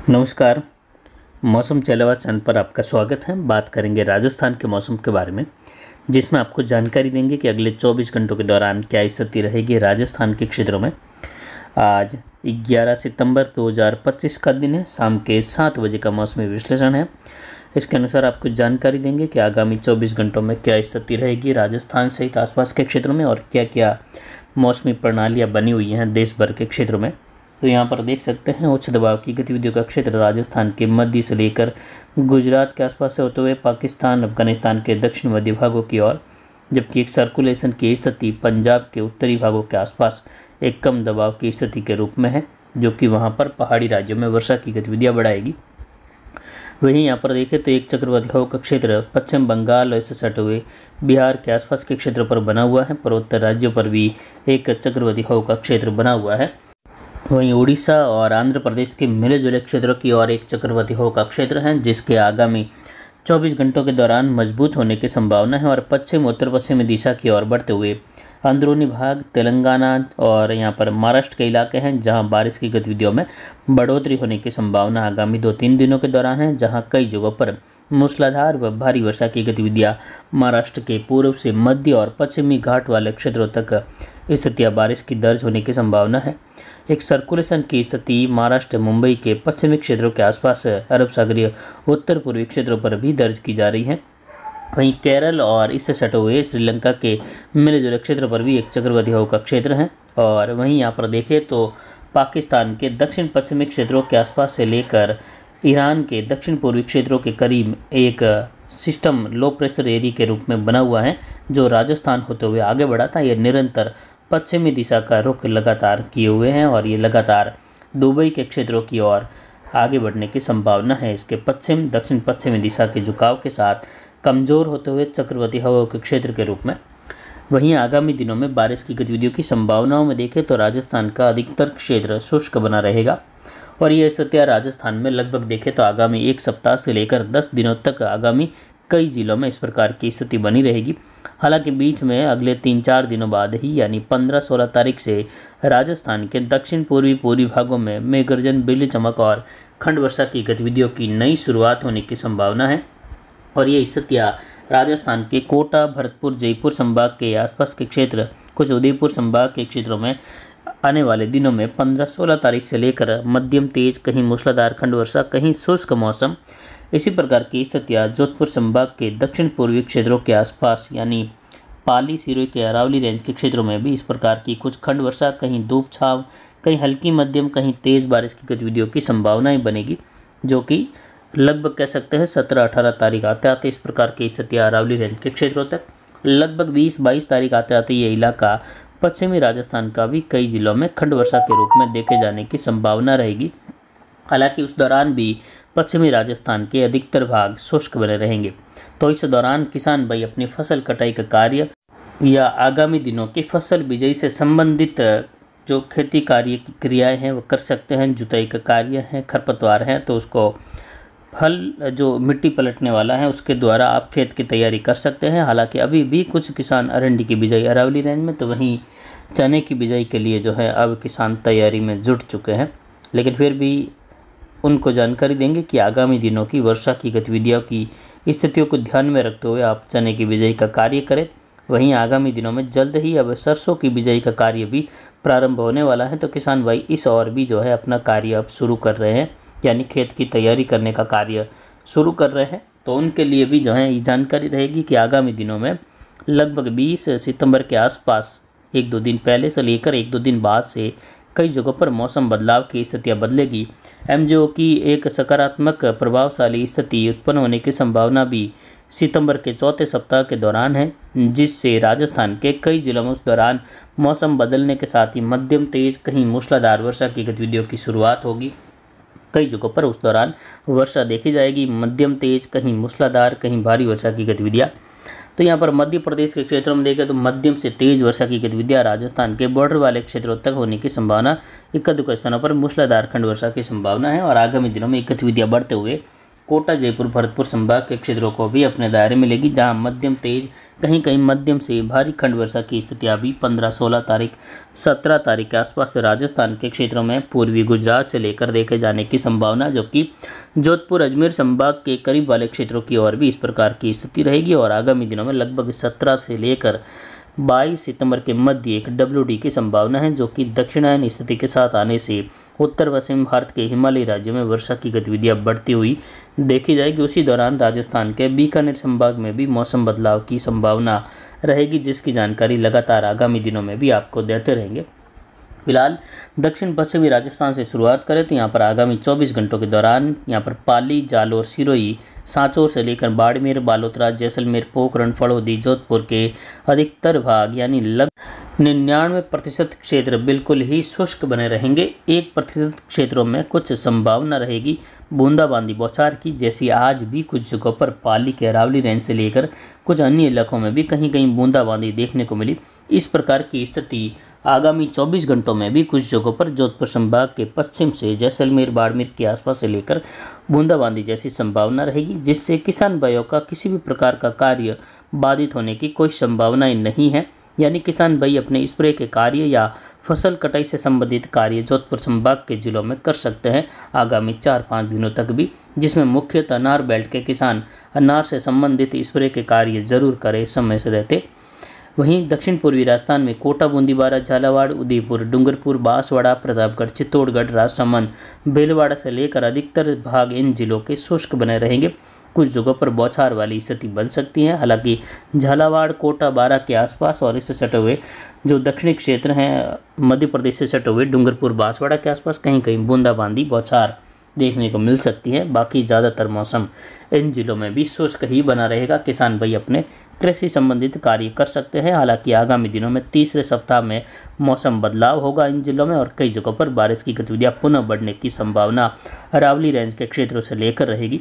नमस्कार। मौसम चलेवा चैनल पर आपका स्वागत है। बात करेंगे राजस्थान के मौसम के बारे में, जिसमें आपको जानकारी देंगे कि अगले 24 घंटों के दौरान क्या स्थिति रहेगी राजस्थान के क्षेत्रों में। आज 11 सितंबर 2025 का दिन है। शाम के 7 बजे का मौसमी विश्लेषण है। इसके अनुसार आपको जानकारी देंगे कि आगामी 24 घंटों में क्या स्थिति रहेगी राजस्थान सहित आसपास के क्षेत्रों में और क्या क्या मौसमी प्रणालियाँ बनी हुई हैं देश भर के क्षेत्रों में। तो यहाँ पर देख सकते हैं उच्च दबाव की गतिविधियों का क्षेत्र राजस्थान के मध्य से लेकर गुजरात के आसपास से होते हुए पाकिस्तान अफगानिस्तान के दक्षिण मध्य भागों की ओर, जबकि एक सर्कुलेशन की स्थिति पंजाब के उत्तरी भागों के आसपास एक कम दबाव की स्थिति के रूप में है, जो कि वहाँ पर पहाड़ी राज्यों में वर्षा की गतिविधियाँ बढ़ाएगी। वहीं यहाँ पर देखें तो एक चक्रवाती हवा का क्षेत्र पश्चिम बंगाल और इससे सटे हुए बिहार के आसपास के क्षेत्र पर बना हुआ है। पूर्वोत्तर राज्यों पर भी एक चक्रवाती हवा का क्षेत्र बना हुआ है। वहीं उड़ीसा और आंध्र प्रदेश के मिले जुले क्षेत्रों की ओर एक चक्रवाती हवा का क्षेत्र है, जिसके आगामी 24 घंटों के दौरान मजबूत होने की संभावना है और पश्चिम उत्तर पश्चिमी दिशा की ओर बढ़ते हुए अंदरूनी भाग तेलंगाना और यहाँ पर महाराष्ट्र के इलाके हैं, जहां बारिश की गतिविधियों में बढ़ोतरी होने की संभावना आगामी 2-3 दिनों के दौरान है, जहां कई जगहों पर मूसलाधार व भारी वर्षा की गतिविधियां महाराष्ट्र के पूर्व से मध्य और पश्चिमी घाट वाले क्षेत्रों तक स्थितियां बारिश की दर्ज होने की संभावना है। एक सर्कुलेशन की स्थिति महाराष्ट्र मुंबई के पश्चिमी क्षेत्रों के आसपास अरब सागरीय उत्तर पूर्वी क्षेत्रों पर भी दर्ज की जा रही है। वहीं केरल और इससे सटे हुए श्रीलंका के मिले जुले क्षेत्र पर भी एक चक्रवाती हवा का क्षेत्र है। और वहीं यहाँ पर देखें तो पाकिस्तान के दक्षिण पश्चिमी क्षेत्रों के आसपास से लेकर ईरान के दक्षिण पूर्वी क्षेत्रों के करीब एक सिस्टम लो प्रेशर एरिया के रूप में बना हुआ है, जो राजस्थान होते हुए आगे बढ़ा था। यह निरंतर पश्चिमी दिशा का रुख लगातार किए हुए हैं और ये लगातार दुबई के क्षेत्रों की ओर आगे बढ़ने की संभावना है। इसके पश्चिम दक्षिण पश्चिमी दिशा के झुकाव के साथ कमज़ोर होते हुए चक्रवाती हवाओं के क्षेत्र के रूप में। वहीं आगामी दिनों में बारिश की गतिविधियों की संभावनाओं में देखें तो राजस्थान का अधिकतर क्षेत्र शुष्क बना रहेगा और ये स्थितियाँ राजस्थान में लगभग देखें तो आगामी एक सप्ताह से लेकर 10 दिनों तक आगामी कई जिलों में इस प्रकार की स्थिति बनी रहेगी। हालांकि बीच में अगले 3-4 दिनों बाद ही यानी 15-16 तारीख से राजस्थान के दक्षिण पूर्वी भागों में मेघगर्जन, बिजली चमक और खंड वर्षा की गतिविधियों की नई शुरुआत होने की संभावना है। और ये स्थितियाँ राजस्थान के कोटा, भरतपुर, जयपुर संभाग के आसपास के क्षेत्र, कुछ उदयपुर संभाग के क्षेत्रों में आने वाले दिनों में 15-16 तारीख से लेकर मध्यम तेज, कहीं मूसलाधार खंड वर्षा, कहीं शुष्क मौसम, इसी प्रकार की स्थितियाँ जोधपुर संभाग के दक्षिण पूर्वी क्षेत्रों के आसपास यानी पाली, सिरोही के अरावली रेंज के क्षेत्रों में भी इस प्रकार की कुछ खंड वर्षा, कहीं धूप छाव, कहीं हल्की मध्यम, कहीं तेज़ बारिश की गतिविधियों की संभावनाएं बनेगी, जो कि लगभग कह सकते हैं 17-18 तारीख आते आते इस प्रकार की स्थितियाँ अरावली रेंज के क्षेत्रों तक, लगभग 20-22 तारीख आते आते ये इलाका पश्चिमी राजस्थान का भी कई जिलों में खंड वर्षा के रूप में देखे जाने की संभावना रहेगी। हालांकि उस दौरान भी पश्चिमी राजस्थान के अधिकतर भाग शुष्क बने रहेंगे। तो इस दौरान किसान भाई अपनी फसल कटाई का कार्य या आगामी दिनों की फसल बिजाई से संबंधित जो खेती कार्य की क्रियाएं हैं वो कर सकते हैं। जुताई का कार्य है, खरपतवार है तो उसको फल जो मिट्टी पलटने वाला है उसके द्वारा आप खेत की तैयारी कर सकते हैं। हालांकि अभी भी कुछ किसान अरंडी की बिजाई अरावली रेंज में, तो वहीं चने की बिजाई के लिए जो है अब किसान तैयारी में जुट चुके हैं। लेकिन फिर भी उनको जानकारी देंगे कि आगामी दिनों की वर्षा की गतिविधियों की स्थितियों को ध्यान में रखते हुए आप चने की बिजाई का कार्य करें। वहीं आगामी दिनों में जल्द ही अब सरसों की बिजाई का कार्य भी प्रारंभ होने वाला है, तो किसान भाई इस और भी जो है अपना कार्य अब शुरू कर रहे हैं, यानी खेत की तैयारी करने का कार्य शुरू कर रहे हैं। तो उनके लिए भी जो है ये जानकारी रहेगी कि आगामी दिनों में लगभग 20 सितंबर के आसपास 1-2 दिन पहले से लेकर 1-2 दिन बाद से कई जगहों पर मौसम बदलाव की स्थितियाँ बदलेगी। एमजेओ की एक सकारात्मक प्रभावशाली स्थिति उत्पन्न होने की संभावना भी सितंबर के चौथे सप्ताह के दौरान है, जिससे राजस्थान के कई जिलों में उस दौरान मौसम बदलने के साथ ही मध्यम तेज, कहीं मूसलाधार वर्षा की गतिविधियों की शुरुआत होगी। कई जगहों पर उस दौरान वर्षा देखी जाएगी, मध्यम तेज, कहीं मूसलाधार, कहीं भारी वर्षा की गतिविधियाँ। तो यहाँ पर मध्य प्रदेश के क्षेत्रों में देखें तो मध्यम से तेज वर्षा की गतिविधियाँ राजस्थान के बॉर्डर वाले क्षेत्रों तक होने की संभावना, इक्का दुक्का स्थानों पर मूसलाधार खंड वर्षा की संभावना है। और आगामी दिनों में गतिविधियाँ बढ़ते हुए कोटा जयपुर भरतपुर संभाग के क्षेत्रों को भी अपने दायरे में लेगी, जहां मध्यम तेज कहीं कहीं मध्यम से भारी खंड वर्षा की स्थितियां भी 15-16 तारीख 17 तारीख के आसपास राजस्थान के क्षेत्रों में पूर्वी गुजरात से लेकर देखे जाने की संभावना, जो कि जोधपुर अजमेर संभाग के करीब वाले क्षेत्रों की ओर भी इस प्रकार की स्थिति रहेगी। और आगामी दिनों में लगभग 17 से लेकर 22 सितंबर के मध्य एक WD की संभावना है, जो कि दक्षिणायन स्थिति के साथ आने से उत्तर पश्चिम भारत के हिमालयी राज्यों में वर्षा की गतिविधियां बढ़ती हुई देखी जाएगी। उसी दौरान राजस्थान के बीकानेर संभाग में भी मौसम बदलाव की संभावना रहेगी, जिसकी जानकारी लगातार आगामी दिनों में भी आपको देते रहेंगे। फिलहाल दक्षिण पश्चिमी राजस्थान से शुरुआत करें तो यहाँ पर आगामी 24 घंटों के दौरान यहाँ पर पाली, जालोर, सिरोही, सांचौर से लेकर बाड़मेर, बालोतरा, जैसलमेर, पोखरण, फड़ौदी, जोधपुर के अधिकतर भाग यानी लगभग 99% क्षेत्र बिल्कुल ही शुष्क बने रहेंगे। 1% क्षेत्रों में कुछ संभावना रहेगी बूंदाबांदी बौछार की, जैसी आज भी कुछ जगहों पर पाली के अरावली रेंज से लेकर कुछ अन्य इलाकों में भी कहीं कहीं बूंदाबांदी देखने को मिली। इस प्रकार की स्थिति आगामी 24 घंटों में भी कुछ जगहों पर जोधपुर संभाग के पश्चिम से जैसलमेर, बाड़मेर के आसपास से लेकर बूंदाबांदी जैसी संभावना रहेगी, जिससे किसान भाइयों का किसी भी प्रकार का कार्य बाधित होने की कोई संभावनाएं नहीं है। यानी किसान भाई अपने स्प्रे के कार्य या फसल कटाई से संबंधित कार्य जोधपुर संभाग के जिलों में कर सकते हैं आगामी 4-5 दिनों तक भी, जिसमें मुख्यतः अनार बेल्ट के किसान अनार से संबंधित स्प्रे के कार्य जरूर करें समय से रहते। वहीं दक्षिण पूर्वी राजस्थान में कोटा, बूंदीबारा, झालावाड़, उदयपुर, डूंगरपुर, बांसवाड़ा, प्रतापगढ़, चित्तौड़गढ़, राजसमंद, भीलवाड़ा से लेकर अधिकतर भाग इन जिलों के शुष्क बने रहेंगे। कुछ जगहों पर बौछार वाली स्थिति बन सकती है। हालांकि झालावाड़, कोटा, बारा के आसपास और इससे सटे हुए जो दक्षिणी क्षेत्र हैं मध्य प्रदेश से सटे हुए डूंगरपुर, बांसवाड़ा के आसपास कहीं कहीं बूंदाबांदी बौछार देखने को मिल सकती है। बाकी ज़्यादातर मौसम इन जिलों में भी शुष्क ही बना रहेगा। किसान भाई अपने कृषि संबंधित कार्य कर सकते हैं। हालांकि आगामी दिनों में तीसरे सप्ताह में मौसम बदलाव होगा इन जिलों में, और कई जगहों पर बारिश की गतिविधियां पुनः बढ़ने की संभावना अरावली रेंज के क्षेत्रों से लेकर रहेगी।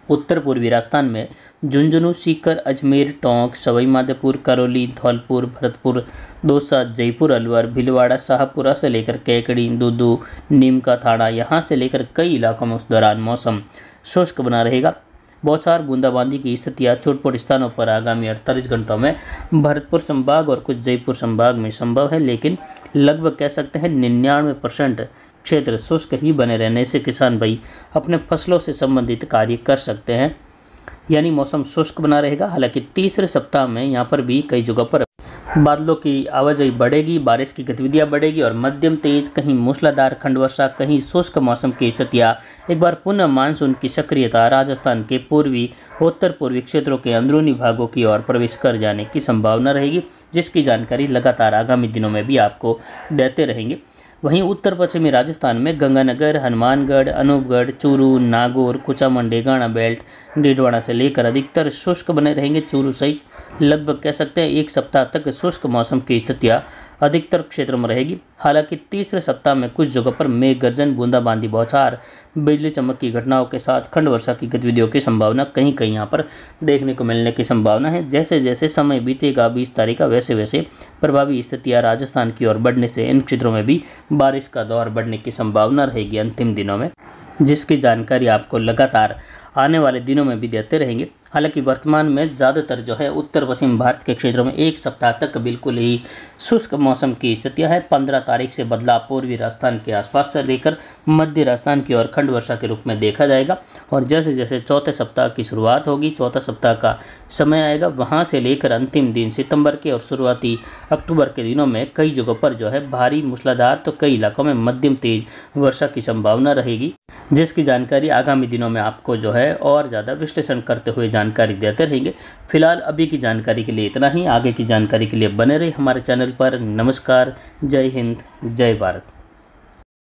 उत्तर पूर्वी राजस्थान में झुंझुनू, सीकर, अजमेर, टोंक, सवाई माधोपुर, करौली, धौलपुर, भरतपुर, दौसा, जयपुर, अलवर, भीलवाड़ा, शाहपुरा से लेकर कैकड़ी, दूदू, नीमका, थाना, यहाँ से लेकर कई इलाकों में उस दौरान मौसम शुष्क बना रहेगा। बौछार बूंदाबांदी की स्थितियां छोट-मोट स्थानों पर आगामी 48 घंटों में भरतपुर संभाग और कुछ जयपुर संभाग में संभव है, लेकिन लगभग कह सकते हैं 99% क्षेत्र शुष्क ही बने रहने से किसान भाई अपने फसलों से संबंधित कार्य कर सकते हैं। यानी मौसम शुष्क बना रहेगा। हालांकि तीसरे सप्ताह में यहाँ पर भी कई जगहों पर बादलों की आवाजाही बढ़ेगी, बारिश की गतिविधियां बढ़ेगी और मध्यम तेज कहीं मूसलाधार खंड वर्षा, कहीं शुष्क मौसम की स्थितियां एक बार पुनः मानसून की सक्रियता राजस्थान के पूर्वी उत्तर पूर्वी क्षेत्रों के अंदरूनी भागों की ओर प्रवेश कर जाने की संभावना रहेगी, जिसकी जानकारी लगातार आगामी दिनों में भी आपको देते रहेंगे। वहीं उत्तर पश्चिमी राजस्थान में गंगानगर, हनुमानगढ़, अनूपगढ़, चूरू, नागौर, कुचामंडी, गाणा बेल्ट, डीडवाड़ा से लेकर अधिकतर शुष्क बने रहेंगे। चूरू सहित लगभग कह सकते हैं एक सप्ताह तक शुष्क मौसम की स्थितियां अधिकतर क्षेत्रों में रहेगी। हालांकि तीसरे सप्ताह में कुछ जगहों पर मेघ गर्जन, बूंदाबांदी बौछार, बिजली चमक की घटनाओं के साथ खंड वर्षा की गतिविधियों की संभावना कहीं कहीं यहाँ पर देखने को मिलने की संभावना है। जैसे जैसे समय बीतेगा 20 तारीख का, वैसे वैसे प्रभावी स्थितियाँ राजस्थान की ओर बढ़ने से इन क्षेत्रों में भी बारिश का दौर बढ़ने की संभावना रहेगी अंतिम दिनों में, जिसकी जानकारी आपको लगातार आने वाले दिनों में भी देते रहेंगे। हालांकि वर्तमान में ज़्यादातर जो है उत्तर पश्चिम भारत के क्षेत्रों में एक सप्ताह तक बिल्कुल ही शुष्क मौसम की स्थितियां हैं। 15 तारीख से बदलाव पूर्वी राजस्थान के आसपास से लेकर मध्य राजस्थान की ओर खंड वर्षा के रूप में देखा जाएगा। और जैसे जैसे चौथे सप्ताह की शुरुआत होगी, चौथा सप्ताह का समय आएगा, वहाँ से लेकर अंतिम दिन सितंबर के और शुरुआती अक्टूबर के दिनों में कई जगहों पर जो है भारी मूसलाधार तो कई इलाकों में मध्यम तेज वर्षा की संभावना रहेगी, जिसकी जानकारी आगामी दिनों में आपको जो है और ज़्यादा विश्लेषण करते हुए जानकारी देते रहेंगे। फिलहाल अभी की जानकारी के लिए इतना ही। आगे की जानकारी के लिए बने रहिए हमारे चैनल पर। नमस्कार, जय हिंद, जय भारत।